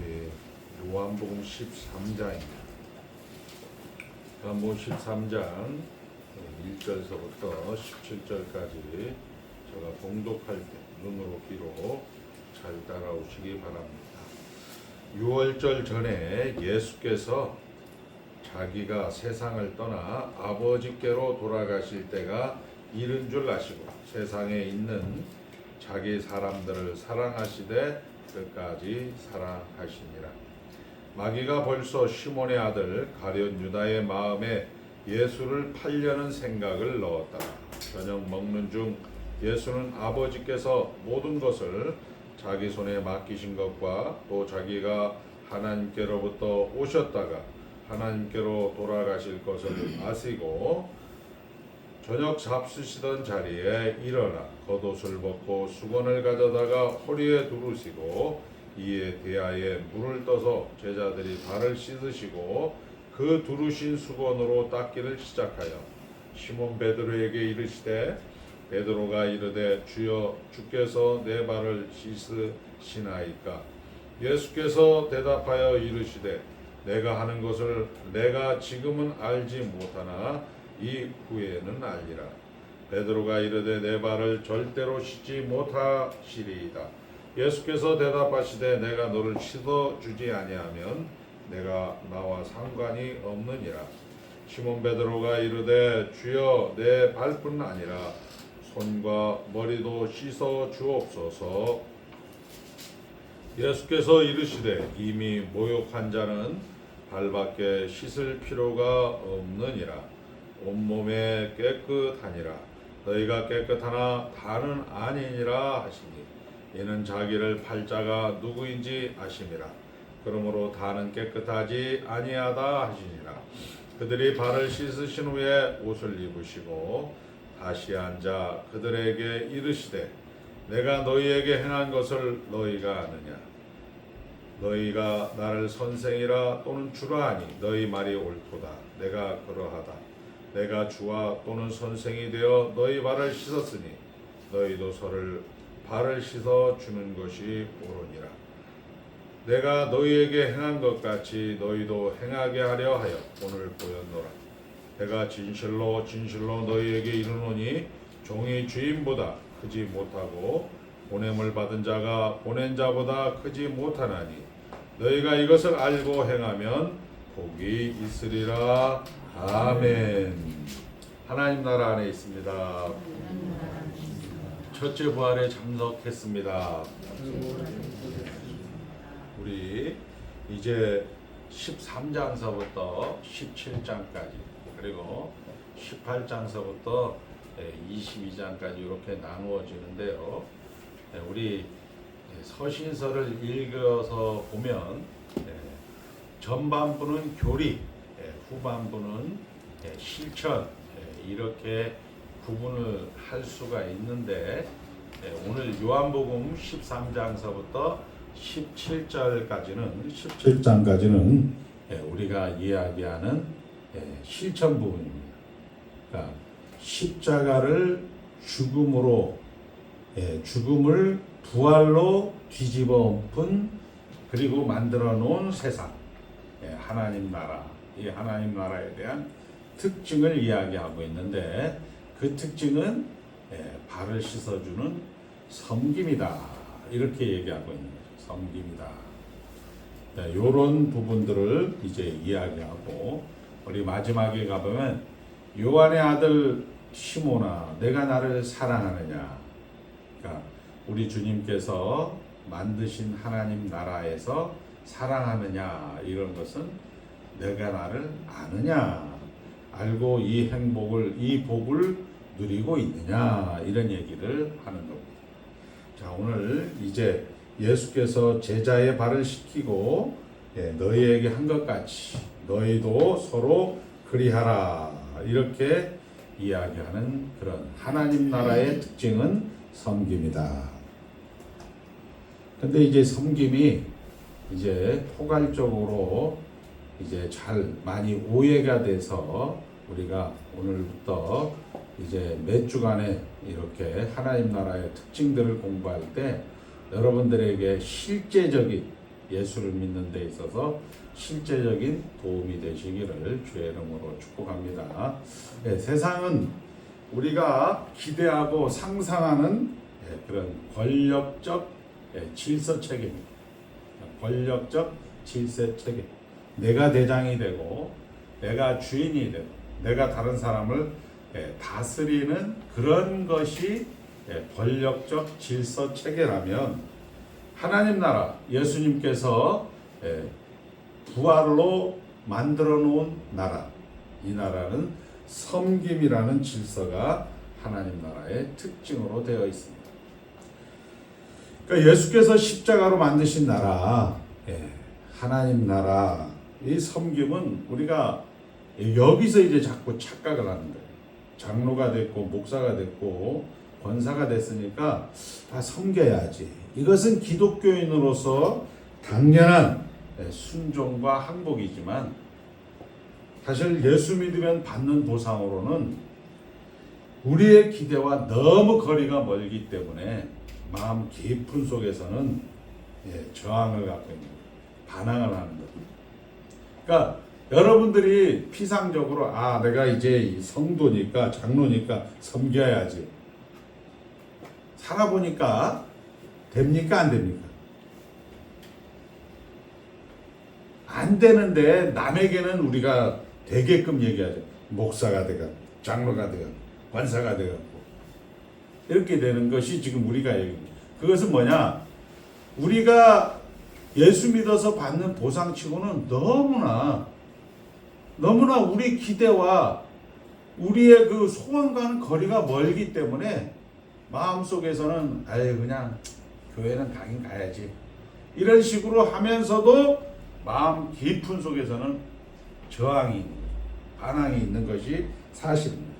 요한복음 13장입니다. 요한복음 13장 1절서부터 17절까지 제가 봉독할 때 눈으로 귀로 잘 따라오시기 바랍니다. 6월절 전에 예수께서 자기가 세상을 떠나 아버지께로 돌아가실 때가 이른 줄 아시고 세상에 있는 자기 사람들을 사랑하시되 끝까지 사랑하시니라. 마귀가 벌써 시몬의 아들 가룟 유다의 마음에 예수를 팔려는 생각을 넣었다. 저녁 먹는 중 예수는 아버지께서 모든 것을 자기 손에 맡기신 것과 또 자기가 하나님께로부터 오셨다가 하나님께로 돌아가실 것을 아시고 저녁 잡수시던 자리에 일어나 겉옷을 벗고 수건을 가져다가 허리에 두르시고 이에 대야에 물을 떠서 제자들이 발을 씻으시고 그 두르신 수건으로 닦기를 시작하여 시몬 베드로에게 이르시되 베드로가 이르되 주여 주께서 내 발을 씻으시나이까. 예수께서 대답하여 이르시되 내가 하는 것을 내가 지금은 알지 못하나 이후에는 알리라. 베드로가 이르되 내 발을 절대로 씻지 못하시리이다. 예수께서 대답하시되 내가 너를 씻어주지 아니하면 내가 나와 상관이 없느니라. 시몬 베드로가 이르되 주여 내 발뿐 아니라 손과 머리도 씻어 주옵소서. 예수께서 이르시되 이미 모욕한 자는 발밖에 씻을 필요가 없느니라. 온몸에 깨끗하니라. 너희가 깨끗하나 다는 아니니라 하시니 이는 자기를 팔 자가 누구인지 아심이라. 그러므로 다는 깨끗하지 아니하다 하시니라. 그들이 발을 씻으신 후에 옷을 입으시고 다시 앉아 그들에게 이르시되 내가 너희에게 행한 것을 너희가 아느냐. 너희가 나를 선생이라 또는 주라 하니 너희 말이 옳도다. 내가 그러하다. 내가 주와 또는 선생이 되어 너희 발을 씻었으니 너희도 서로 발을 씻어 주는 것이 옳으니라. 내가 너희에게 행한 것 같이 너희도 행하게 하려 하여 오늘 보였노라. 내가 진실로 진실로 너희에게 이르노니 종이 주인보다 크지 못하고 보냄을 받은 자가 보낸 자보다 크지 못하나니 너희가 이것을 알고 행하면 복이 있으리라. 아멘. 하나님 나라 안에 있습니다. 첫째 부활에 참석했습니다. 우리 이제 13장서부터 17장까지 그리고 18장서부터 22장까지 이렇게 나누어지는데요. 우리 서신서를 읽어서 보면 전반부는 교리, 후반부는 실천 이렇게 구분을 할 수가 있는데 오늘 요한복음 13장서부터 17장까지는 우리가 이야기하는 실천 부분입니다. 그러니까 십자가를 죽음을 부활로 뒤집어 엎은 그리고 만들어 놓은 세상, 하나님 나라, 이 하나님 나라에 대한 특징을 이야기하고 있는데 그 특징은 발을 씻어주는 섬김이다 이렇게 얘기하고 있는 거죠. 섬김이다. 이런 부분들을 이제 이야기하고 우리 마지막에 가보면 요한의 아들 시몬아 내가 나를 사랑하느냐. 그러니까 우리 주님께서 만드신 하나님 나라에서 사랑하느냐 이런 것은 내가 나를 아느냐 알고 이 행복을 이 복을 누리고 있느냐 이런 얘기를 하는 겁니다. 자 오늘 이제 예수께서 제자의 발을 씻기고 너희에게 한 것 같이 너희도 서로 그리하라 이렇게 이야기하는 그런 하나님 나라의 특징은 섬김이다. 근데 이제 섬김이 이제 포괄적으로 이제 잘 많이 오해가 돼서 우리가 오늘부터 이제 몇 주간에 이렇게 하나님 나라의 특징들을 공부할 때 여러분들에게 실제적인 예수를 믿는 데 있어서 실제적인 도움이 되시기를 주의 이름으로 축복합니다. 세상은 우리가 기대하고 상상하는 그런 권력적 질서 체계입니다. 권력적 질서 체계. 내가 대장이 되고 내가 주인이 되고 내가 다른 사람을 다스리는 그런 것이 권력적 질서 체계라면, 하나님 나라, 예수님께서 부활로 만들어 놓은 나라, 이 나라는 섬김이라는 질서가 하나님 나라의 특징으로 되어 있습니다. 그러니까 예수께서 십자가로 만드신 나라, 하나님 나라, 이 섬김은 우리가 여기서 이제 자꾸 착각을 하는 거예요. 장로가 됐고 목사가 됐고 권사가 됐으니까 다 섬겨야지. 이것은 기독교인으로서 당연한 순종과 항복이지만, 사실 예수 믿으면 받는 보상으로는 우리의 기대와 너무 거리가 멀기 때문에 마음 깊은 속에서는 저항을 갖고 있는 거예요. 반항을 하는 거예요. 그러니까 여러분들이 피상적으로 내가 이제 성도니까 장로니까 섬겨야지. 살아보니까 됩니까? 안 됩니까? 안 되는데 남에게는 우리가 되게끔 얘기하죠. 목사가 되고 장로가 되고 권사가 되고 이렇게 되는 것이 지금 우리가 얘기합니다. 그것은 뭐냐? 우리가 예수 믿어서 받는 보상치고는 너무나 우리 기대와 우리의 그 소원과는 거리가 멀기 때문에 마음속에서는 그냥 교회는 가긴 가야지, 이런 식으로 하면서도 마음 깊은 속에서는 저항이 있는 거죠. 반항이 있는 것이 사실입니다.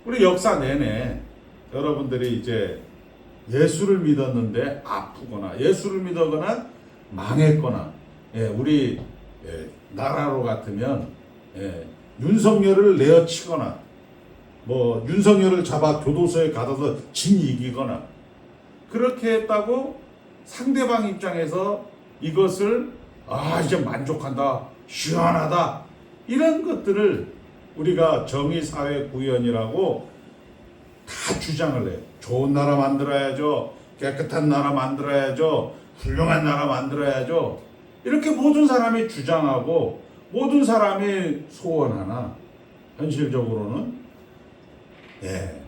우리 역사 내내 여러분들이 이제 예수를 믿었는데 아프거나 예수를 믿었거나 망했거나, 우리 나라로 같으면 윤석열을 내어치거나 뭐 윤석열을 잡아 교도소에 가둬서 진 이기거나 그렇게 했다고 상대방 입장에서 이것을 이제 만족한다, 시원하다, 이런 것들을 우리가 정의사회구현이라고 다 주장을 해요. 좋은 나라 만들어야죠, 깨끗한 나라 만들어야죠, 훌륭한 나라 만들어야죠, 이렇게 모든 사람이 주장하고 모든 사람이 소원하나 현실적으로는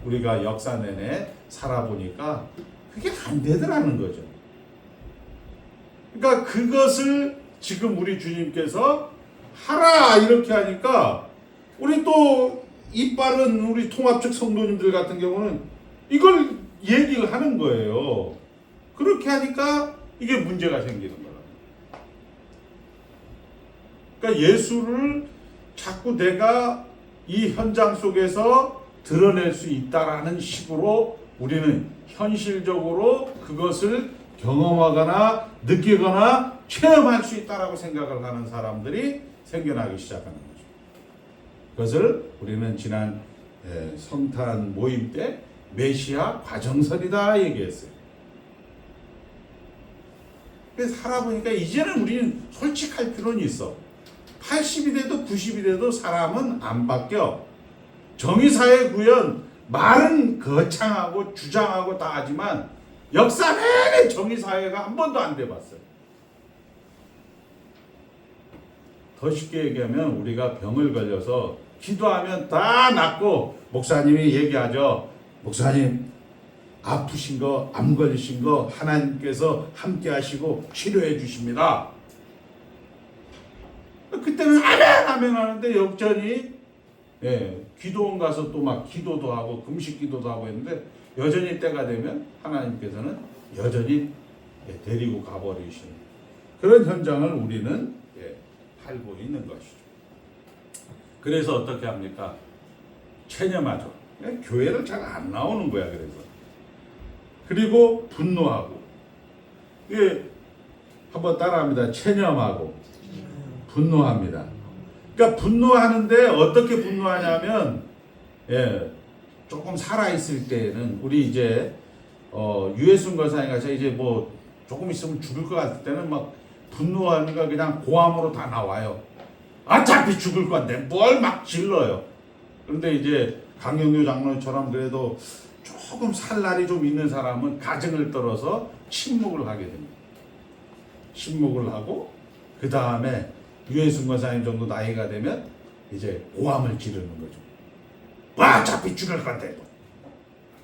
우리가 역사 내내 살아보니까 그게 안 되더라는 거죠. 그러니까 그것을 지금 우리 주님께서 하라 이렇게 하니까 우리 또 이빠른 우리 통합적 성도님들 같은 경우는 이걸 얘기를 하는 거예요. 그렇게 하니까 이게 문제가 생기는 거예요. 그러니까 예수를 자꾸 내가 이 현장 속에서 드러낼 수 있다라는 식으로 우리는 현실적으로 그것을 경험하거나 느끼거나 체험할 수 있다라고 생각을 하는 사람들이 생겨나기 시작하는 거죠. 그것을 우리는 지난 성탄 모임 때 메시아 과정설이다 얘기했어요. 그래서 살아보니까 이제는 우리는 솔직할 필요는 있어. 80이 돼도 90이 돼도 사람은 안 바뀌어. 정의사회 구현 말은 거창하고 주장하고 다 하지만 역사 내내 정의사회가 한 번도 안 돼봤어요. 더 쉽게 얘기하면 우리가 병을 걸려서 기도하면 다 낫고 목사님이 얘기하죠. 목사님 아프신 거, 암 걸리신 거 하나님께서 함께 하시고 치료해 주십니다. 그때는 아멘 하는데 여전히 기도원 가서 또 막 기도도 하고 금식 기도도 하고 했는데 여전히 때가 되면 하나님께서는 여전히 데리고 가버리시는 그런 현장을 우리는 살고 있는 것이죠. 그래서 어떻게 합니까? 체념하죠. 교회를 잘 안 나오는 거야. 그리고 분노하고, 한번 따라합니다. 체념하고 분노합니다. 그러니까 분노하는데 어떻게 분노하냐면 조금 살아 있을 때는 우리 이제 유해순 권사님 같이 이제 뭐 조금 있으면 죽을 것 같을 때는 막 분노하니까 그냥 고함으로 다 나와요. 어차피 죽을 건데 뭘 막 질러요. 그런데 이제 강영료 장로처럼 그래도 조금 살 날이 좀 있는 사람은 가정을 떨어서 침묵을 하게 됩니다. 침묵을 하고 그 다음에 유해순 권사님 정도 나이가 되면 이제 고함을 지르는 거죠. 어차피 죽을 건데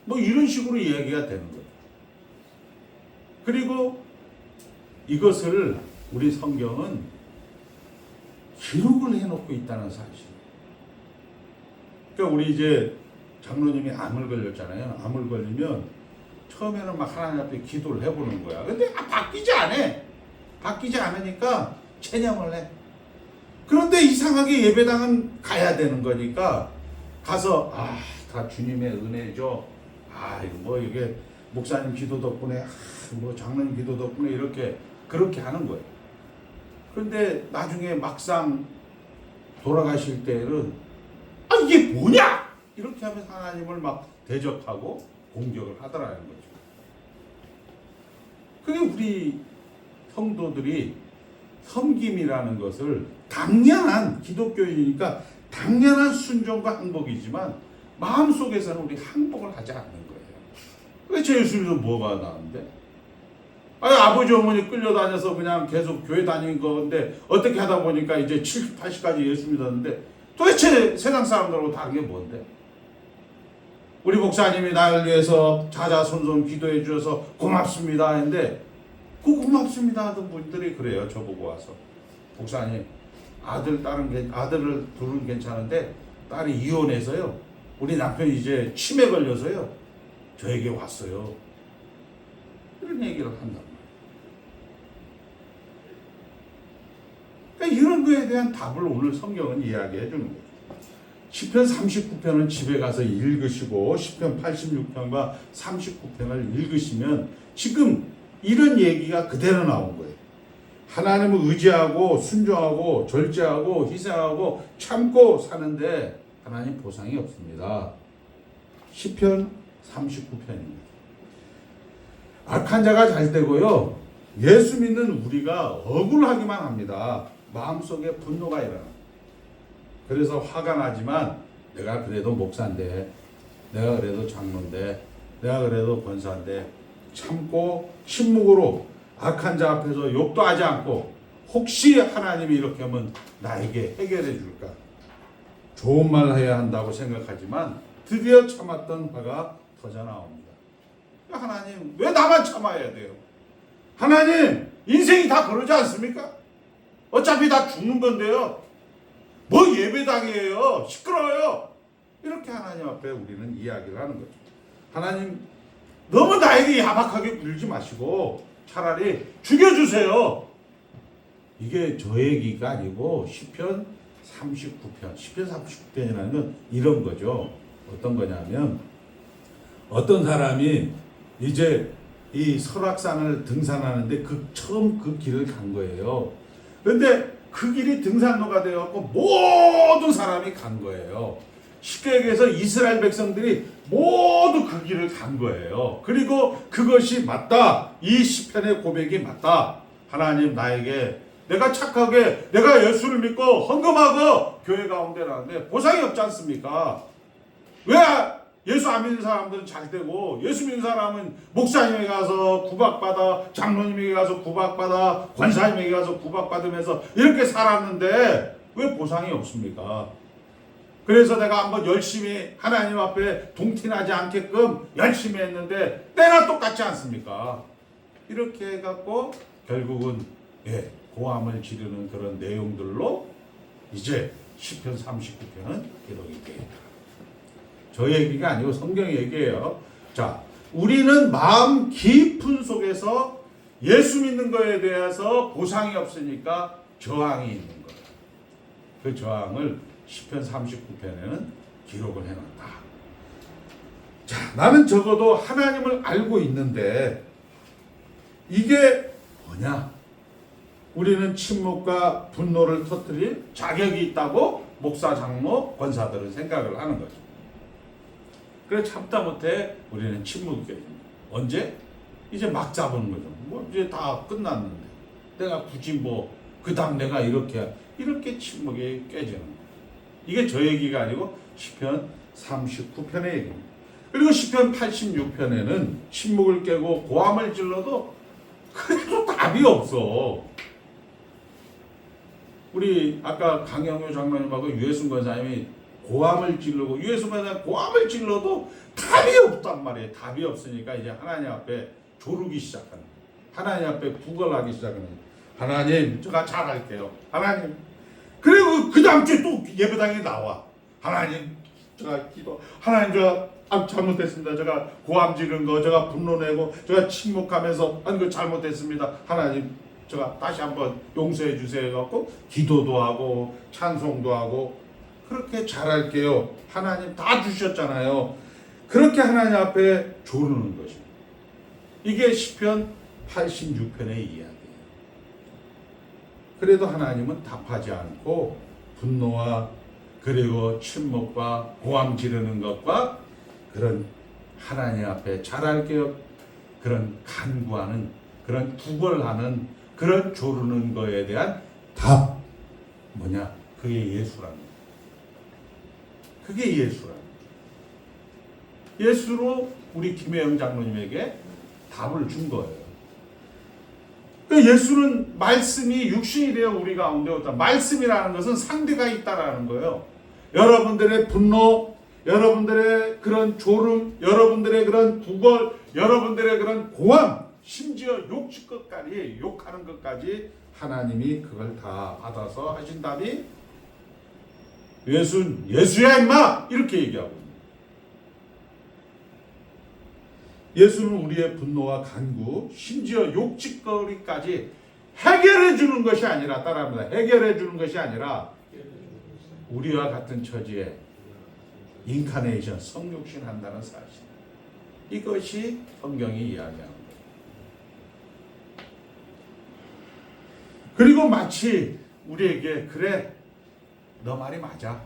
뭐 이런 식으로 이야기가 되는 거죠. 그리고 이것을 우리 성경은 기록을 해놓고 있다는 사실이에요. 그러니까 우리 이제 장로님이 암을 걸렸잖아요. 암을 걸리면 처음에는 막 하나님 앞에 기도를 해보는 거야. 근데 바뀌지 않아. 바뀌지 않으니까 체념을 해. 그런데 이상하게 예배당은 가야 되는 거니까 가서 다 주님의 은혜죠. 이거 뭐 이게 목사님 기도 덕분에 뭐 장로님 기도 덕분에 이렇게 그렇게 하는 거예요. 그런데 나중에 막상 돌아가실 때는 이게 뭐냐? 이렇게 하면서 하나님을 막 대적하고 공격을 하더라는 거죠. 그게 우리 성도들이 섬김이라는 것을 당연한 기독교인이니까 당연한 순종과 항복이지만 마음속에서는 우리 항복을 하지 않는 거예요. 왜 제 예수님도 뭐가 나는데? 아버지 어머니 끌려다녀서 그냥 계속 교회 다닌 건데 어떻게 하다 보니까 이제 70, 80까지 예수 믿었는데 도대체 세상 사람들하고 다른 게 뭔데? 우리 목사님이 나를 위해서 자자손손 기도해 주셔서 고맙습니다 했는데 그 고맙습니다 하던 분들이 그래요. 저보고 와서 목사님 아들을 둘은 괜찮은데 딸이 이혼해서요. 우리 남편이 이제 치매 걸려서요. 저에게 왔어요. 이런 얘기를 한단 말이에요. 그러니까 이런 거에 대한 답을 오늘 성경은 이야기해 주는 거예요. 시편 39편은 집에 가서 읽으시고 시편 86편과 39편을 읽으시면 지금 이런 얘기가 그대로 나온 거예요. 하나님을 의지하고 순종하고 절제하고 희생하고 참고 사는데 하나님 보상이 없습니다. 시편 39편입니다. 악한 자가 잘 되고요. 예수 믿는 우리가 억울하기만 합니다. 마음속에 분노가 일어나. 그래서 화가 나지만 내가 그래도 목사인데, 내가 그래도 장로인데, 내가 그래도 권사인데 참고 침묵으로 악한 자 앞에서 욕도 하지 않고 혹시 하나님이 이렇게 하면 나에게 해결해 줄까? 좋은 말 해야 한다고 생각하지만 드디어 참았던 화가 터져 나옵니다. 하나님 왜 나만 참아야 돼요? 하나님 인생이 다 그러지 않습니까? 어차피 다 죽는 건데요. 뭐 예배당이에요. 시끄러워요. 이렇게 하나님 앞에 우리는 이야기를 하는 거죠. 하나님 너무 나에게 야박하게 굴지 마시고 차라리 죽여주세요. 이게 저 얘기가 아니고 시편 39편. 시편 39편이라는 건 이런 거죠. 어떤 거냐면 어떤 사람이 이제 이 설악산을 등산하는데 처음 그 길을 간 거예요. 그런데 그 길이 등산로가 되어갖고 모든 사람이 간 거예요. 쉽게 얘기해서 이스라엘 백성들이 모두 그 길을 간 거예요. 그리고 그것이 맞다. 이 시편의 고백이 맞다. 하나님 나에게 내가 착하게 내가 예수를 믿고 헌금하고 교회 가운데 나는데 보상이 없지 않습니까? 왜 예수 안 믿는 사람들은 잘 되고 예수 믿는 사람은 목사님에게 가서 구박받아 장로님에게 가서 구박받아 권사님에게 가서 구박받으면서 이렇게 살았는데 왜 보상이 없습니까? 그래서 내가 한번 열심히 하나님 앞에 동티나지 않게끔 열심히 했는데 때나 똑같지 않습니까? 이렇게 해갖고 결국은 고함을 지르는 그런 내용들로 이제 시편 39편은 기록이 되었다. 저 얘기가 아니고 성경 얘기예요. 자, 우리는 마음 깊은 속에서 예수 믿는 거에 대해서 보상이 없으니까 저항이 있는 거예요. 그 저항을 시편 39편에는 기록을 해놨다. 자, 나는 적어도 하나님을 알고 있는데 이게 뭐냐? 우리는 침묵과 분노를 터뜨릴 자격이 있다고 목사, 장로, 권사들은 생각을 하는 거죠. 그래서 참다 못해 우리는 침묵이거든요. 언제? 이제 막 잡은 거죠. 뭐 이제 다 끝났는데 내가 굳이 뭐 그다음 내가 이렇게 침묵이 깨지는 거예요. 이게 저 얘기가 아니고 시편 39편의 얘기입니다. 그리고 시편 86편에는 침묵을 깨고 고함을 질러도 그래도 답이 없어. 우리 아까 강영효 장로님하고 유해순 권사님이 고함을 지르고 유해순 권사님 고함을 질러도 답이 없단 말이에요. 답이 없으니까 이제 하나님 앞에 조르기 시작하는 거예요. 하나님 앞에 구걸하기 시작하는 거예요. 하나님 제가 잘할게요. 하나님. 그리고 그 다음 주에 또 예배당에 나와. 하나님 제가 기도. 하나님 제가 잘못했습니다. 제가 고함 지른 거 제가 분노내고 제가 침묵하면서 그 잘못했습니다. 하나님 제가 다시 한번 용서해 주세요 해갖고 기도도 하고 찬송도 하고 그렇게 잘할게요. 하나님 다 주셨잖아요. 그렇게 하나님 앞에 조르는 것입니다. 이게 시편 86편의 이야기예요. 그래도 하나님은 답하지 않고 분노와 그리고 침묵과 고함 지르는 것과 그런 하나님 앞에 잘할게요. 그런 간구하는 그런 구걸하는 그런 조르는 거에 대한 답 뭐냐? 그게 예수랍니다. 그게 예수랍니다. 예수로 우리 김혜영 장로님에게 답을 준 거예요. 그러니까 예수는 말씀이 육신이 되어 우리 가운데 왔다. 말씀이라는 것은 상대가 있다라는 거예요. 여러분들의 분노, 여러분들의 그런 졸음, 여러분들의 그런 구걸, 여러분들의 그런 고함, 심지어 욕칠 것까지 욕하는 것까지 하나님이 그걸 다 받아서 하신 답이 예수야 임마 이렇게 얘기하고 있는 예수는 우리의 분노와 간구, 심지어 욕짓거리까지 해결해 주는 것이 아니라 따라합니다. 해결해 주는 것이 아니라 우리와 같은 처지에 인카네이션, 성육신 한다는 사실. 이것이 성경이 이야기하는 거예요. 그리고 마치 우리에게 그래, 너 말이 맞아.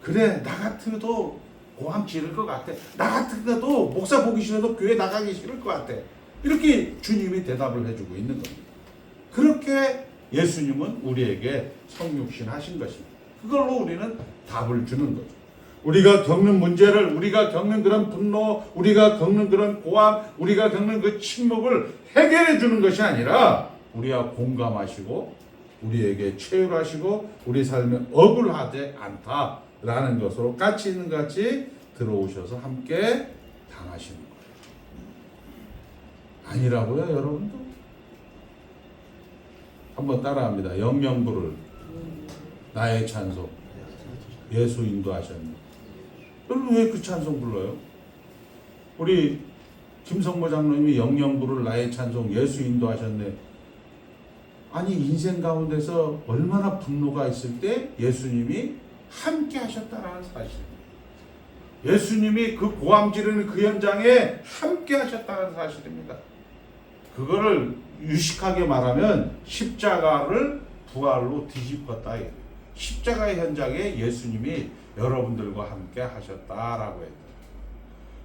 그래, 나 같아도 고함 지를 것 같아. 나 같아도 목사 보기 싫어도 교회 나가기 싫을 것 같아. 이렇게 주님이 대답을 해주고 있는 겁니다. 그렇게 예수님은 우리에게 성육신 하신 것입니다. 그걸로 우리는 답을 주는 거죠. 우리가 겪는 문제를, 우리가 겪는 그런 분노, 우리가 겪는 그런 고함, 우리가 겪는 그 침묵을 해결해 주는 것이 아니라 우리와 공감하시고 우리에게 체휼하시고 우리 삶에 억울하지 않다라는 것으로 같이 있는 같이 들어오셔서 함께 당하시는 거예요. 아니라고요, 여러분도? 한번 따라합니다. 영영부를 나의 찬송 예수 인도하셨네. 여러분 왜 그 찬송 불러요? 우리 김성모 장로님이 영영부를 나의 찬송 예수 인도하셨네. 아니 인생 가운데서 얼마나 분노가 있을 때 예수님이 함께 하셨다라는 사실입니다. 예수님이 그 고함 지르는 그 현장에 함께 하셨다는 사실입니다. 그거를 유식하게 말하면 십자가를 부활로 뒤집었다. 십자가의 현장에 예수님이 여러분들과 함께 하셨다라고 했다.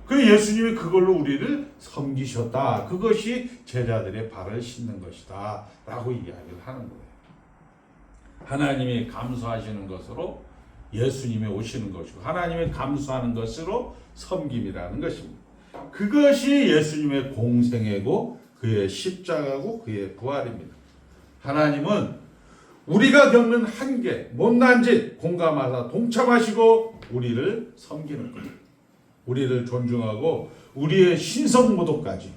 그 예수님이 그걸로 우리를 섬기셨다. 그것이 제자들의 발을 씻는 것이다. 라고 이야기를 하는 거예요. 하나님이 감수하시는 것으로 예수님이 오시는 것이고 하나님이 감수하는 것으로 섬김이라는 것입니다. 그것이 예수님의 공생애고 그의 십자가고 그의 부활입니다. 하나님은 우리가 겪는 한계, 못난 짓 공감하사 동참하시고 우리를 섬기는 거예요. 우리를 존중하고 우리의 신성모도까지.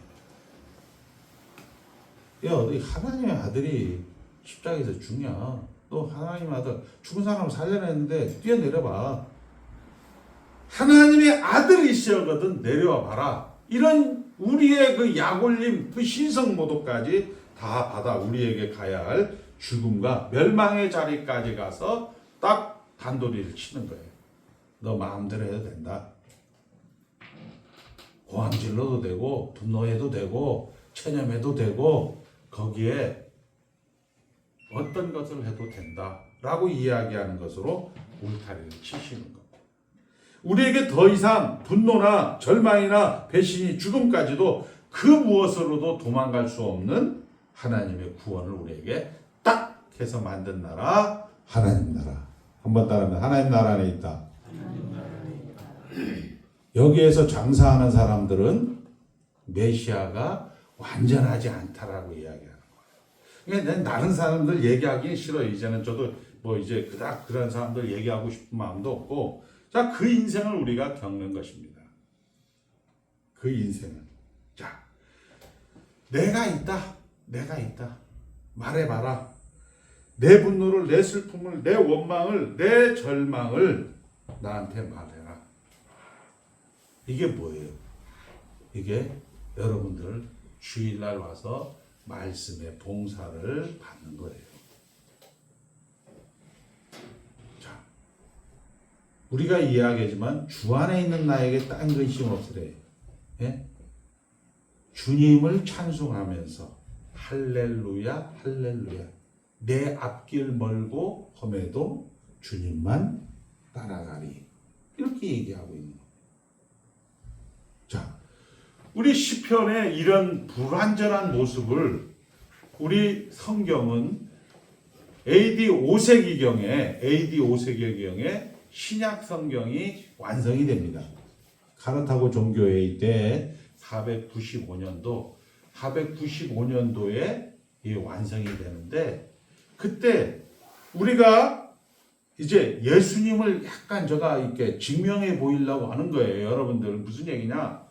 야, 너 하나님의 아들이 십자가에서 죽냐? 너 하나님의 아들 죽은 사람 살려냈는데 뛰어내려봐. 하나님의 아들이시거든 내려와 봐라. 이런 우리의 그 약올림, 그 신성모도까지 다 받아 우리에게 가야 할 죽음과 멸망의 자리까지 가서 딱 단도리를 치는 거예요. 너 마음대로 해도 된다. 고함 질러도 되고 분노해도 되고 체념해도 되고 거기에 어떤 것을 해도 된다 라고 이야기하는 것으로 울타리를 치시는 겁니다. 우리에게 더 이상 분노나 절망이나 배신이 죽음까지도 그 무엇으로도 도망갈 수 없는 하나님의 구원을 우리에게 딱 해서 만든 나라, 하나님 나라. 한번 따라하면 하나님 나라 안에 있다. 여기에서 장사하는 사람들은 메시아가 완전하지 않다라고 이야기하는 거예요. 그러니까 다른 사람들 얘기하기 싫어요. 이제는 저도 뭐 이제 그닥 그런 사람들 얘기하고 싶은 마음도 없고, 자, 그 인생을 우리가 겪는 것입니다. 그 인생을. 자, 내가 있다. 말해봐라. 내 분노를, 내 슬픔을, 내 원망을, 내 절망을 나한테 말해라. 이게 뭐예요? 이게 여러분들 주일날 와서 말씀의 봉사를 받는 거예요. 자, 우리가 이야기하지만 주 안에 있는 나에게 딴 근심 없으래. 예? 주님을 찬송하면서 할렐루야, 할렐루야. 내 앞길 멀고 험해도 주님만 따라가리. 이렇게 얘기하고 있는 거예요. 자, 우리 시편의 이런 불완전한 모습을 우리 성경은 AD 5세기경에 신약 성경이 완성이 됩니다. 카르타고 종교회의 때 495년도에 이 완성이 되는데, 그때 우리가 이제 예수님을 약간 제가 이렇게 증명해 보이려고 하는 거예요. 여러분들은 무슨 얘기냐?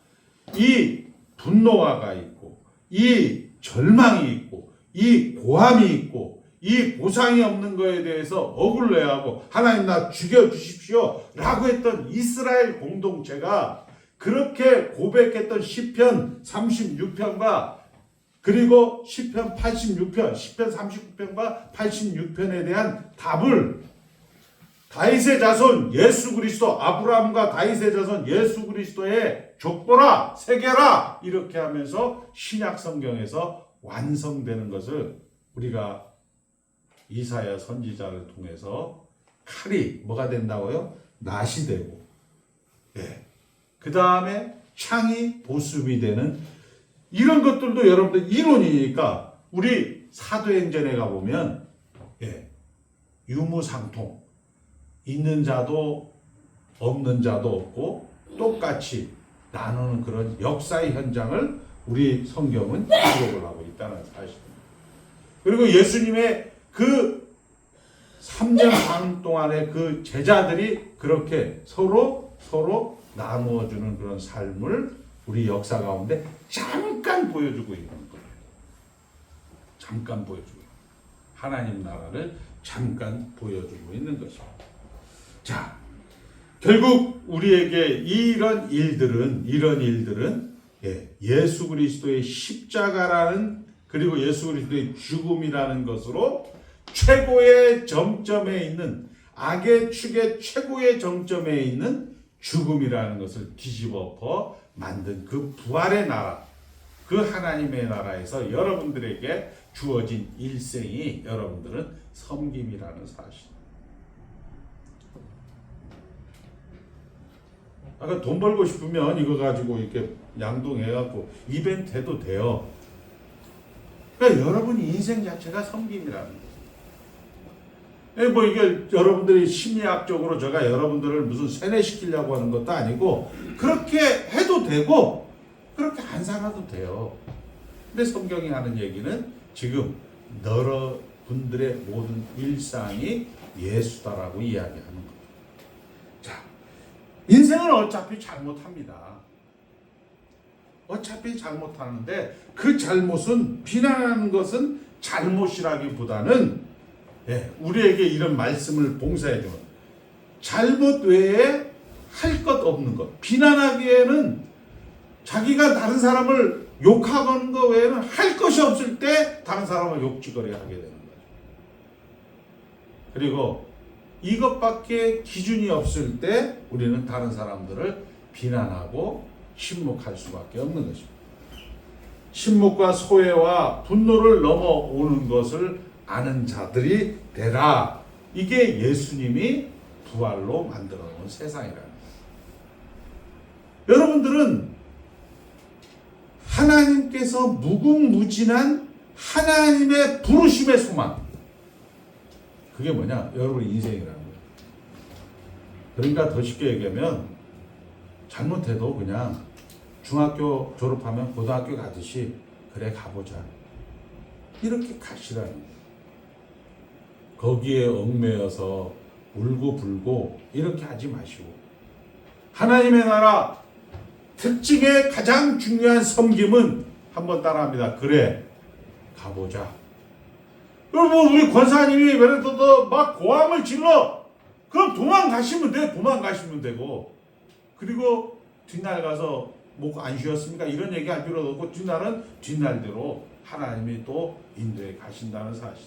이 분노가 있고, 이 절망이 있고, 이 고함이 있고, 이 보상이 없는 거에 대해서 억울해하고 하나님 나 죽여주십시오 라고 했던 이스라엘 공동체가 그렇게 고백했던 시편 36편과 그리고 시편 86편, 시편 39편과 86편에 대한 답을 다윗의 자손 예수 그리스도, 아브라함과 다윗의 자손 예수 그리스도의 족보라, 새겨라 이렇게 하면서 신약 성경에서 완성되는 것을 우리가 이사야 선지자를 통해서 칼이 뭐가 된다고요? 낫이 되고, 예. 그 다음에 창이 보습이 되는 이런 것들도 여러분들 이론이니까 우리 사도행전에 가보면, 예. 유무상통, 있는 자도 없는 자도 없고 똑같이 나누는 그런 역사의 현장을 우리 성경은 기록을 하고 있다는 사실입니다. 그리고 예수님의 그 3년 반 동안의 그 제자들이 그렇게 서로 나누어주는 그런 삶을 우리 역사 가운데 잠깐 보여주고 있는 거예요. 잠깐 보여주고, 하나님 나라를 잠깐 보여주고 있는 것입니다. 자, 결국 우리에게 이런 일들은 예수 그리스도의 십자가라는, 그리고 예수 그리스도의 죽음이라는 것으로 최고의 정점에 있는, 악의 축의 최고의 정점에 있는 죽음이라는 것을 뒤집어 만든 그 부활의 나라, 그 하나님의 나라에서 여러분들에게 주어진 일생이 여러분들은 섬김이라는 사실. 아까 돈 벌고 싶으면 이거 가지고 이렇게 양동해갖고 이벤트 해도 돼요. 그러니까 여러분 인생 자체가 섬김이라는 거예요. 뭐 이게 여러분들이 심리학적으로 제가 여러분들을 무슨 세뇌시키려고 하는 것도 아니고, 그렇게 해도 되고 그렇게 안 살아도 돼요. 근데 성경이 하는 얘기는 지금 여러분들의 모든 일상이 예수다라고 이야기하는 거예요. 자, 인생은 어차피 잘못합니다. 어차피 잘못하는데 그 잘못은, 비난하는 것은 잘못이라기보다는 우리에게 이런 말씀을 봉사해주는, 잘못 외에 할 것 없는 것, 비난하기에는 자기가 다른 사람을 욕하는 것 외에는 할 것이 없을 때 다른 사람을 욕지거리 하게 되는 거죠. 그리고 이것밖에 기준이 없을 때 우리는 다른 사람들을 비난하고 침묵할 수밖에 없는 것입니다. 침묵과 소외와 분노를 넘어오는 것을 아는 자들이 되라. 이게 예수님이 부활로 만들어 놓은 세상이라는 거예요. 여러분들은 하나님께서 무궁무진한 하나님의 부르심의 소망, 그게 뭐냐? 여러분 인생이라는 거예요. 그러니까 더 쉽게 얘기하면 잘못해도 그냥 중학교 졸업하면 고등학교 가듯이 그래 가보자, 이렇게 가시라는 거예요. 거기에 얽매여서 울고 불고 이렇게 하지 마시고, 하나님의 나라 특징의 가장 중요한 섬김은 한번 따라합니다. 그래 가보자. 그럼 우리 권사님이 예를 들어서 막 고함을 질러, 그럼 도망가시면 돼. 도망가시면 되고, 그리고 뒷날 가서 목 안 쉬었습니까? 이런 얘기 할 필요도 없고, 뒷날은 뒷날대로 하나님이 또 인도에 가신다는 사실.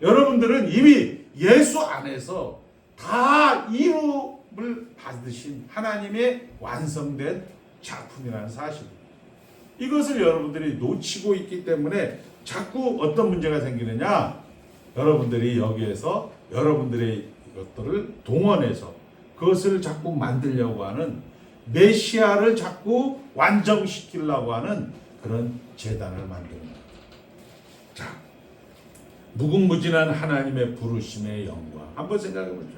여러분들은 이미 예수 안에서 다 이름을 받으신 하나님의 완성된 작품이라는 사실. 이것을 여러분들이 놓치고 있기 때문에 자꾸 어떤 문제가 생기느냐? 여러분들이 여기에서 여러분들의 것들을 동원해서 그것을 자꾸 만들려고 하는, 메시아를 자꾸 완성시키려고 하는 그런 재단을 만드는 거예요. 자, 무궁무진한 하나님의 부르심의 영광 한번 생각해 보죠.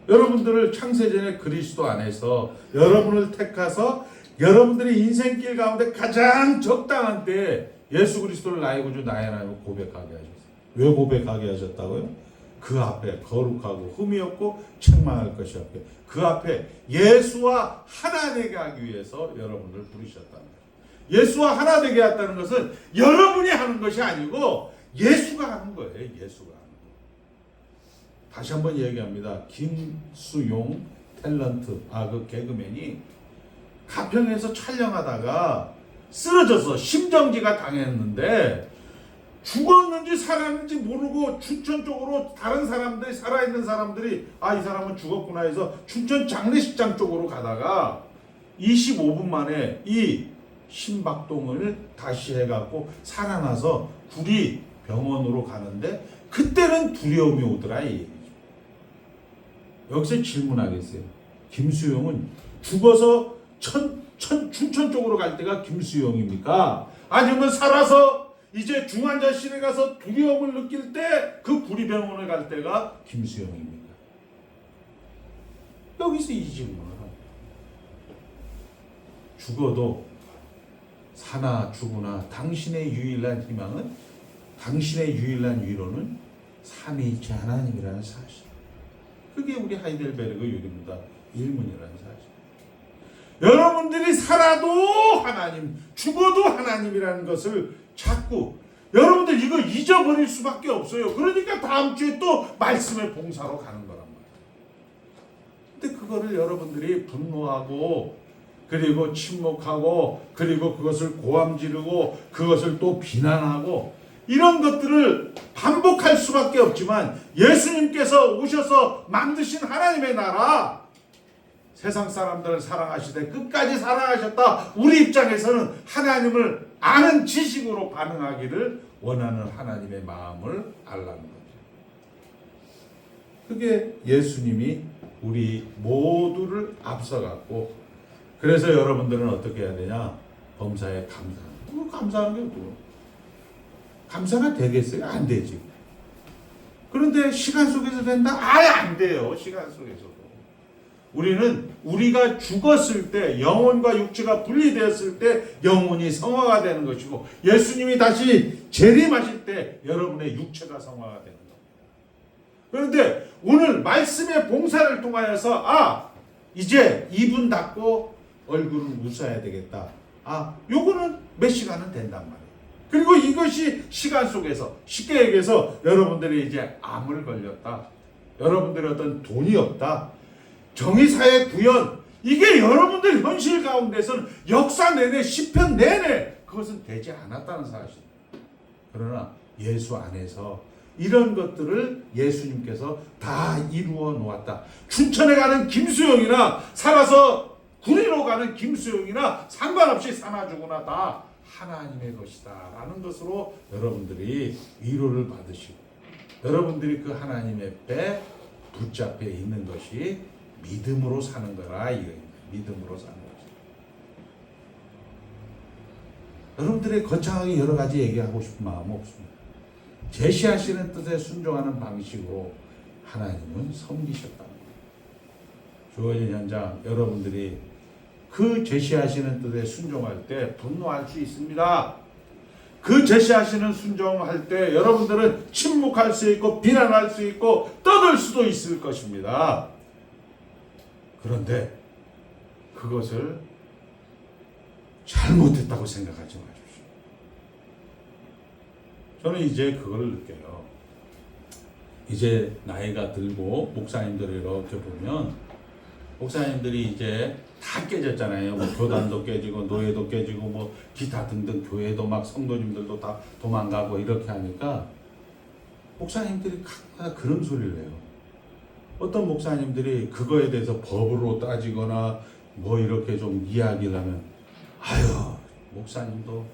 여러분들을 창세전에 그리스도 안에서 여러분을 택하서 여러분들의 인생길 가운데 가장 적당한 때 예수 그리스도를 나의 구주 나의 하나님을 고백하게 하셨어요. 왜 고백하게 하셨다고요? 그 앞에 거룩하고 흠이 없고 책망할 것이 없게 그 앞에 예수와 하나 되게 하기 위해서 여러분을 부르셨다는 거예요. 예수와 하나 되게 했다는 것은 여러분이 하는 것이 아니고 예수가 하는 거예요. 예수가 하는 거예요. 다시 한번 얘기합니다. 김수용 탤런트, 그 개그맨이 가평에서 촬영하다가 쓰러져서 심정지가 당했는데 죽었는지 살았는지 모르고 춘천 쪽으로 다른 사람들이, 살아있는 사람들이 이 사람은 죽었구나 해서 춘천 장례식장 쪽으로 가다가 25분 만에 이 심박동을 다시 해갖고 살아나서 구리 병원으로 가는데 그때는 두려움이 오더라 이 얘기죠. 여기서 질문하겠어요. 김수용은 죽어서 춘천 쪽으로 갈 때가 김수용입니까? 아니면 살아서 이제 중환자실에 가서 두려움을 느낄 때 그 구리병원에 갈 때가 김수영입니다. 여기서 이 질문을 합니다. 죽어도 사나 죽으나 당신의 유일한 희망은, 당신의 유일한 위로는 삼위일체 하나님이라는 사실. 그게 우리 하이델베르그 유리무다 일문이라는 사실. 여러분들이 살아도 하나님, 죽어도 하나님이라는 것을 자꾸 여러분들 이거 잊어버릴 수밖에 없어요. 그러니까 다음 주에 또 말씀의 봉사로 가는 거란 말이에요. 근데 그거를 여러분들이 분노하고 그리고 침묵하고 그리고 그것을 고함 지르고 그것을 또 비난하고 이런 것들을 반복할 수밖에 없지만, 예수님께서 오셔서 만드신 하나님의 나라, 세상 사람들을 사랑하시되 끝까지 사랑하셨다. 우리 입장에서는 하나님을 아는 지식으로 반응하기를 원하는 하나님의 마음을 알라는 거죠. 그게 예수님이 우리 모두를 앞서갔고, 그래서 여러분들은 어떻게 해야 되냐? 범사에 감사하는. 감사하는 게 뭐예요? 감사가 되겠어요? 안 되지. 그런데 시간 속에서 된다? 아예 안 돼요. 시간 속에서도. 우리는 우리가 죽었을 때, 영혼과 육체가 분리되었을 때 영혼이 성화가 되는 것이고, 예수님이 다시 재림하실 때 여러분의 육체가 성화가 되는 겁니다. 그런데 오늘 말씀의 봉사를 통하여서 이제 입은 닫고 얼굴을 웃어야 되겠다. 요거는 몇 시간은 된단 말이에요. 그리고 이것이 시간 속에서, 쉽게 얘기해서 여러분들이 이제 암을 걸렸다, 여러분들이 어떤 돈이 없다, 정의사회 구현, 이게 여러분들 현실 가운데서는 역사 내내 10편 내내 그것은 되지 않았다는 사실. 그러나 예수 안에서 이런 것들을 예수님께서 다 이루어 놓았다. 춘천에 가는 김수영이나 살아서 구리로 가는 김수영이나 상관없이 사나 죽으나 다 하나님의 것이다 라는 것으로 여러분들이 위로를 받으시고, 여러분들이 그 하나님의 배 붙잡혀 있는 것이 믿음으로 사는 거라 이거입니다. 믿음으로 사는 것입니다. 여러분들의 거창하게 여러 가지 얘기하고 싶은 마음은 없습니다. 제시하시는 뜻에 순종하는 방식으로 하나님은 섬기셨다는 거예요. 주어진 현장 여러분들이 그 제시하시는 뜻에 순종할 때 분노할 수 있습니다. 그 제시하시는 순종할 때 여러분들은 침묵할 수 있고 비난할 수 있고 떠들 수도 있을 것입니다. 그런데 그것을 잘못했다고 생각하지 마십시오. 저는 이제 그걸 느껴요. 이제 나이가 들고 목사님들을 이렇게 보면 목사님들이 이제 다 깨졌잖아요. 뭐 교단도 깨지고 노예도 깨지고 뭐 기타 등등 교회도 막 성도님들도 다 도망가고 이렇게 하니까 목사님들이 각마다 그런 소리를 해요. 어떤 목사님들이 그거에 대해서 법으로 따지거나 뭐 이렇게 좀 이야기를 하면 아유 목사님도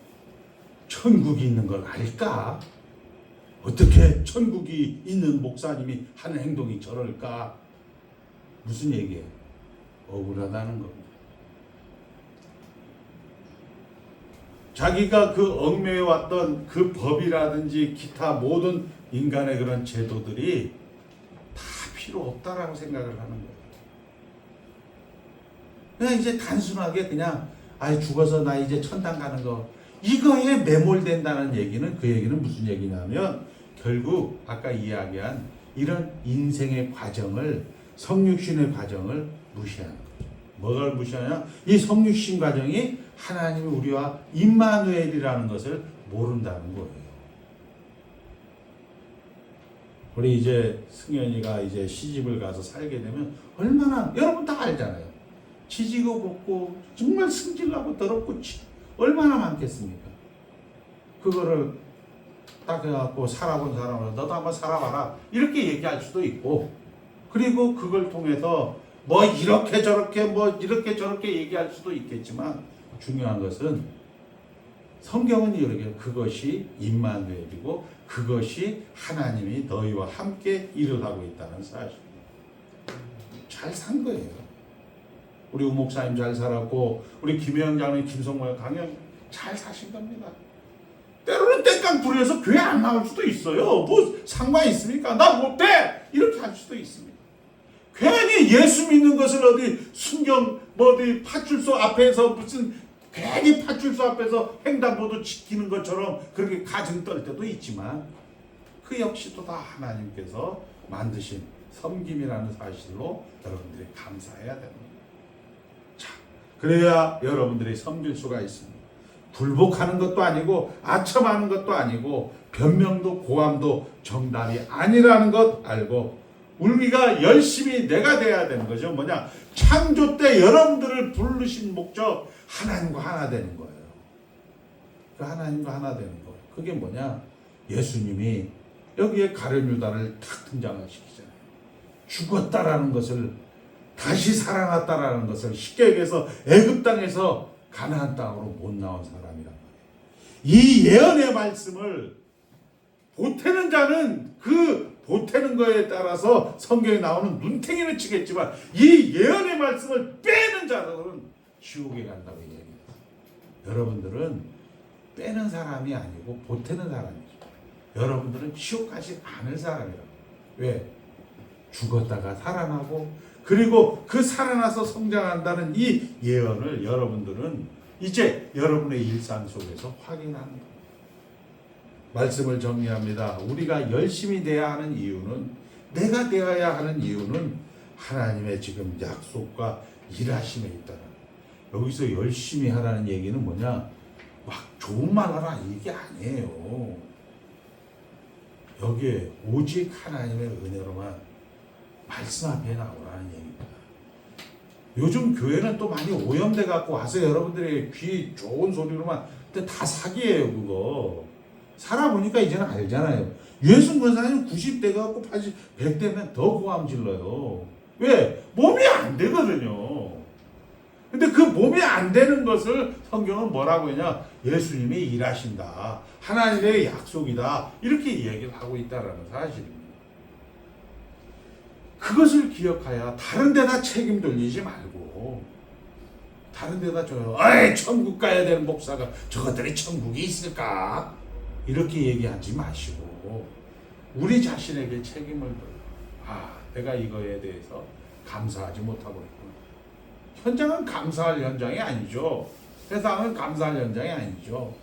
천국이 있는 걸 알까? 어떻게 천국이 있는 목사님이 하는 행동이 저럴까? 무슨 얘기예요? 억울하다는 겁니다. 자기가 그 얽매여왔던 그 법이라든지 기타 모든 인간의 그런 제도들이 다 필요 없다라고 생각을 하는 거예요. 그냥 이제 단순하게 그냥 죽어서 나 이제 천당 가는 거 이거에 매몰된다는 얘기는 그 얘기는 무슨 얘기냐면 결국 아까 이야기한 이런 인생의 과정을 성육신의 과정을 무시하는 거죠. 뭐를 무시하냐? 이 성육신 과정이 하나님이 우리와 임마누엘이라는 것을 모른다는 거예요. 우리 이제 승현이가 이제 시집을 가서 살게 되면 얼마나 여러분 다 알잖아요. 지지고 볶고 정말 승질나고 더럽고 얼마나 많겠습니까? 그거를 딱 해갖고 살아본 사람은 너도 한번 살아봐라 이렇게 얘기할 수도 있고 그리고 그걸 통해서 뭐 이렇게 저렇게 뭐 이렇게 저렇게 얘기할 수도 있겠지만 중요한 것은 성경은 이렇게 그것이 임마누엘이고 그것이 하나님이 너희와 함께 일을 하고 있다는 사실입니다. 잘 산 거예요. 우리 우 목사님 잘 살았고 우리 김혜영 장로님 김성모 강영 잘 사신 겁니다. 때로는 땡깡 부려서 교회 안 나올 수도 있어요. 뭐 상관 있습니까? 나 못돼 이렇게 할 수도 있습니다. 괜히 예수 믿는 것을 어디 순경 뭐 어디 파출소 앞에서 무슨 괜히 파출소 앞에서 횡단보도 지키는 것처럼 그렇게 가증 떨 때도 있지만 그 역시도 다 하나님께서 만드신 섬김이라는 사실로 여러분들이 감사해야 됩니다. 자, 그래야 여러분들이 섬길 수가 있습니다. 불복하는 것도 아니고 아첨하는 것도 아니고 변명도 고함도 정답이 아니라는 것 알고 우리가 열심히 내가 돼야 되는 거죠. 뭐냐? 창조 때 여러분들을 부르신 목적 하나님과 하나 되는 거예요. 그 하나님과 하나 되는 거. 그게 뭐냐? 예수님이 여기에 가룟 유다를 탁 등장을 시키잖아요. 죽었다라는 것을 다시 살아났다라는 것을 쉽게 얘기해서 애굽 땅에서 가나안 땅으로 못 나온 사람이란 말이에요. 이 예언의 말씀을 보태는 자는 그 보태는 거에 따라서 성경에 나오는 눈탱이는 치겠지만 이 예언의 말씀을 빼는 자들은 지옥에 간다고 얘기해요. 여러분들은 빼는 사람이 아니고 보태는 사람이죠. 여러분들은 지옥 가지 않을 사람이라고. 왜? 죽었다가 살아나고 그리고 그 살아나서 성장한다는 이 예언을 여러분들은 이제 여러분의 일상 속에서 확인하는 거예요. 말씀을 정리합니다. 우리가 열심히 돼야 하는 이유는 내가 되어야 하는 이유는 하나님의 지금 약속과 일하심에 있다. 여기서 열심히 하라는 얘기는 뭐냐? 막 좋은 말 하라 이게 아니에요. 여기에 오직 하나님의 은혜로만 말씀 앞에 나오라는 얘기입니다. 요즘 교회는 또 많이 오염돼 갖고 와서 여러분들의 귀 좋은 소리로만 근데 다 사기예요 그거. 살아보니까 이제는 알잖아요. 유해순 권사님 90대 갖고 80, 100대면 더 고함 질러요. 왜? 몸이 안 되거든요. 근데 그 몸이 안 되는 것을 성경은 뭐라고 했냐? 예수님이 일하신다. 하나님의 약속이다. 이렇게 얘기를 하고 있다는 사실입니다. 그것을 기억하여 다른 데다 책임 돌리지 말고 다른 데다 줘요. 어이, 천국 가야 되는 목사가 저것들이 천국이 있을까? 이렇게 얘기하지 마시고 우리 자신에게 책임을 져요. 내가 이거에 대해서 감사하지 못하고 있구나. 현장은 감사할 현장이 아니죠. 세상은 감사할 현장이 아니죠.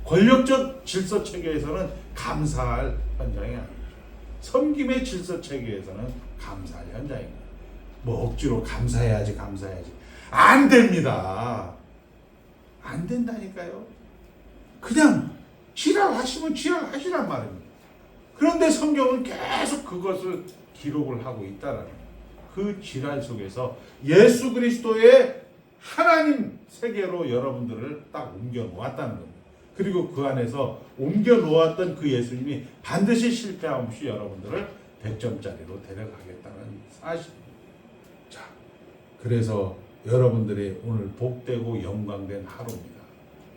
권력적 질서 체계에서는 감사할 현장이 아니죠. 섬김의 질서 체계에서는 감사할 현장입니다. 뭐 억지로 감사해야지 안 됩니다. 안 된다니까요. 그냥 지랄하시면 지랄하시란 말입니다. 그런데 성경은 계속 그것을 기록을 하고 있다라는 거예요. 그 지랄 속에서 예수 그리스도의 하나님 세계로 여러분들을 딱 옮겨 놓았다는 겁니다. 그리고 그 안에서 옮겨 놓았던 그 예수님이 반드시 실패함 없이 여러분들을 100점짜리로 데려가겠다는 사실입니다. 자, 그래서 여러분들이 오늘 복되고 영광된 하루입니다.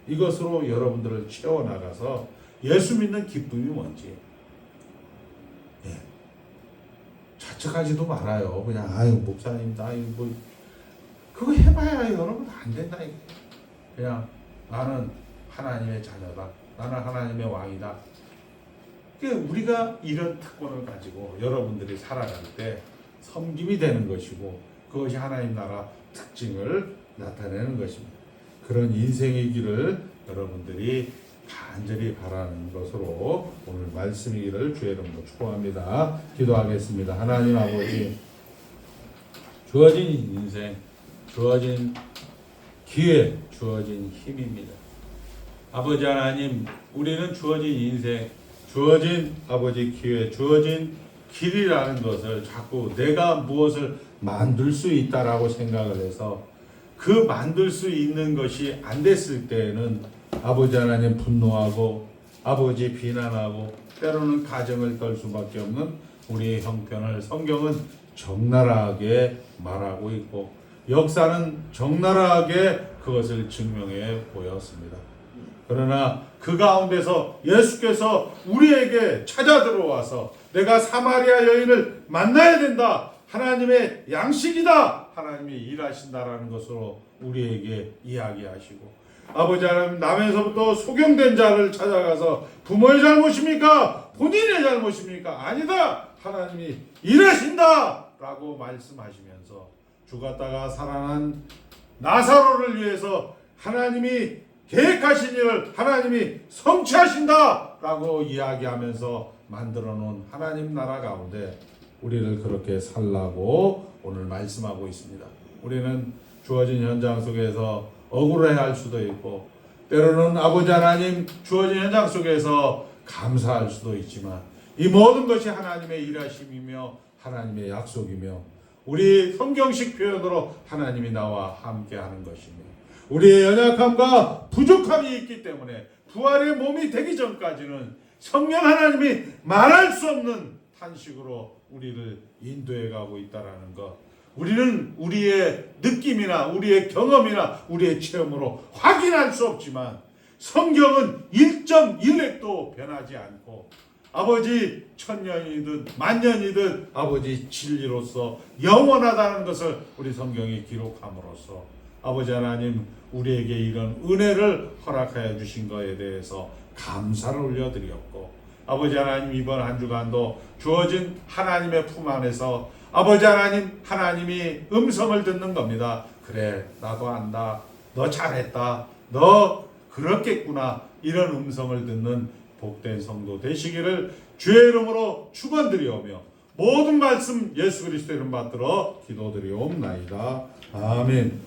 이것으로 여러분들을 채워나가서 예수 믿는 기쁨이 뭔지 자책하지도 말아요. 그냥 목사님 나 이거 뭐 그거 해봐야 여러분 안 된다니까. 그냥 나는 하나님의 자녀다. 나는 하나님의 왕이다. 우리가 이런 특권을 가지고 여러분들이 살아갈 때 섬김이 되는 것이고 그것이 하나님 나라 특징을 나타내는 것입니다. 그런 인생이기를 여러분들이 간절히 바라는 것으로 오늘 말씀이기를 주의 이름으로 축복합니다. 기도하겠습니다. 하나님 아버지, 주어진 인생, 주어진 기회, 주어진 힘입니다. 아버지 하나님, 우리는 주어진 인생, 주어진 아버지 기회, 주어진 길이라는 것을 자꾸 내가 무엇을 만들 수 있다라고 생각을 해서 그 만들 수 있는 것이 안 됐을 때에는 아버지 하나님 분노하고 아버지 비난하고 때로는 가정을 떨 수밖에 없는 우리의 형편을 성경은 적나라하게 말하고 있고 역사는 적나라하게 그것을 증명해 보였습니다. 그러나 그 가운데서 예수께서 우리에게 찾아 들어와서 내가 사마리아 여인을 만나야 된다. 하나님의 양식이다. 하나님이 일하신다라는 것으로 우리에게 이야기하시고 아버지 하나님 남에서부터 소경된 자를 찾아가서 부모의 잘못입니까? 본인의 잘못입니까? 아니다. 하나님이 일하신다. 라고 말씀하시면서 죽었다가 살아난 나사로를 위해서 하나님이 계획하신 일을 하나님이 성취하신다. 라고 이야기하면서 만들어 놓은 하나님 나라 가운데 우리를 그렇게 살라고 오늘 말씀하고 있습니다. 우리는 주어진 현장 속에서 억울해할 수도 있고 때로는 아버지 하나님 주어진 현장 속에서 감사할 수도 있지만 이 모든 것이 하나님의 일하심이며 하나님의 약속이며 우리 성경식 표현으로 하나님이 나와 함께하는 것이며 우리의 연약함과 부족함이 있기 때문에 부활의 몸이 되기 전까지는 성령 하나님이 말할 수 없는 탄식으로 우리를 인도해 가고 있다라는 것, 우리는 우리의 느낌이나 우리의 경험이나 우리의 체험으로 확인할 수 없지만 성경은 1.1획도 변하지 않고 아버지 천년이든 만년이든 아버지 진리로서 영원하다는 것을 우리 성경이 기록함으로써 아버지 하나님 우리에게 이런 은혜를 허락하여 주신 것에 대해서 감사를 올려드렸고 아버지 하나님 이번 한 주간도 주어진 하나님의 품 안에서 아버지 하나님 하나님이 음성을 듣는 겁니다. 그래 나도 안다. 너 잘했다. 너 그렇겠구나. 이런 음성을 듣는 복된 성도 되시기를 주의 이름으로 축원드리오며 모든 말씀 예수 그리스도 이름 받들어 기도드리옵나이다. 아멘.